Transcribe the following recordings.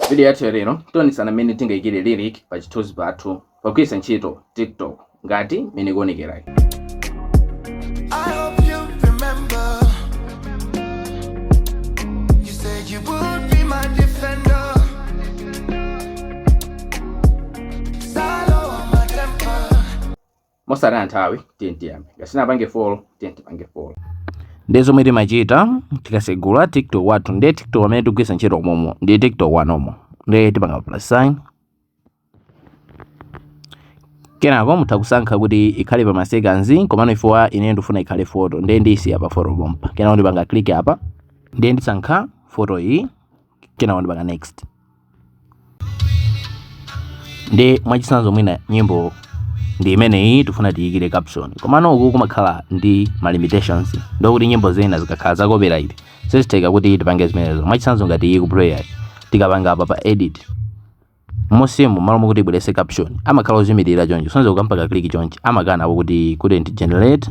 Video yathu lero tionesana mmene tingayikire lyric pa chithunzi pathu pogwiritsa ntchito TikTok ngati mmene ikuonekera. Mosataya nthawi tiyambe. Ngasinapange follow tipange follow. Ndizo mwiti machita tikasegula TikTok wathu ndi TikTok amene tigwiritsa ntchito momo ndi TikTok wanomo ndi tipanga plus sign. Kenako mutha kusankha kuti ikhale pa maseconds komano ifua ine ndifuna ikhale photo ndi ndisiya pa photo bomba. Kenako ndipanga click apa ndi ndisankha photo iyi. Kenako ndipanga next. Ndi mwachitsanzo mwina nyimbo ndi imene iyi tifuna tiyikire caption. Komano uku kumakhala ndi ma limitations. Ndo kuti nyimbo zina zikakhala za copyright siziteka kuti tipange zimenezo. Mwachitsanzo ngati iyi ku player tikapanga apa pa edit musimu malo mokuti ibwerese caption amakhala ozimirira choncho. Sonze ukampaka click choncho amakana kuti couldn't generate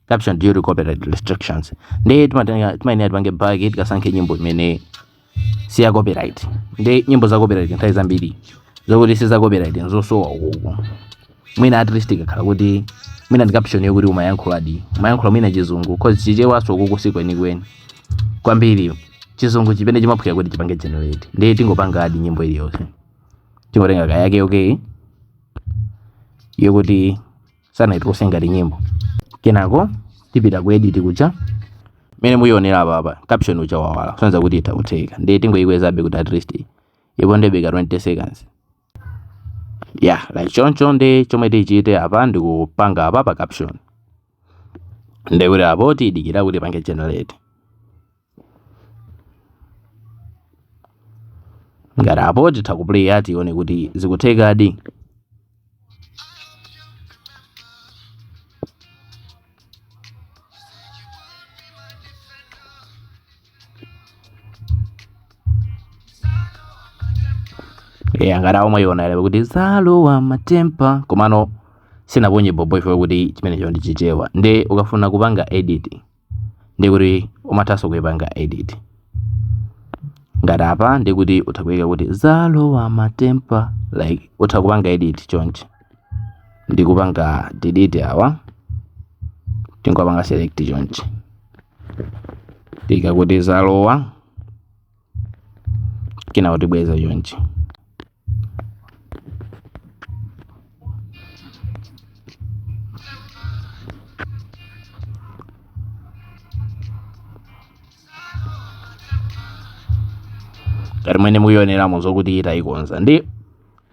caption due to copyright restrictions. Ndi timayenera tipange back tikasankhe nyimbo imene si ya copyright. Ndi nyimbo za copyright nthawi zambiri zokuti si za copyright nzosowa uku. Mwina at least ikakhala kuti mwina ndi caption yokuti umayankhula mwina chizungu cause chichewaso uku kusikwenikweni kwambiri chizungu chimene chimaphwika kuti chipange generate. Ndi tingopanga adi nyimbo iliyonse tingotenga kayake okay yokuti sana itose ngati nyimbo. Kenako tipita ku edit kuja mene muyionera apa caption ucha wawala sonza kuti itakutheka. Ndi tingoyikwezabe kuti at least ipondebe ka 20 seconds. Yeah, like choncho ndi chomwe tichite apa ndikupanga apa pa caption. Ndi kuti apo tidikira kuti pange generate. Ngati apo titha kuplay ati ione kuti zikutheka adi. Ngati awo mwayiona kuti zalowa matempa komano sinaponye bobo ifo kuti chimenecho ndi chichewa. Ndi ukafuna kupanga edit ndi kuti umathaso kuipanga edit. Ngati apa ndi kuti utakuyika kuti zalowa matempa like utakupanga edit chonchi ndi kupanga delete awa tingopanga select chonchi tika kuti zalowa kina kuti bweza chonchi. Kati mwene muyioneramo zokuti itayikonza ndi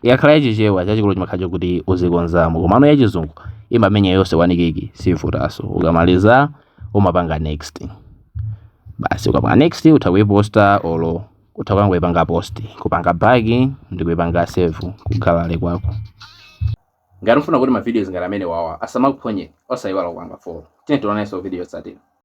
yakhala yachichewa chachikulu chimakhala kuti uzikonzamo komano yachizungu imamenya yonse wanikiki sivutaso. Ukamaliza umapanga next. Basi ukapanga next utakuiposta olo utakangoipanga post kupanga back ndi kuipanga save kukhalale kwako. Ngati ufuna kuti ma videos ngati amene wawa asamakuphonye osayiwala kupanga follow. Tiye tionanso video yotsatira.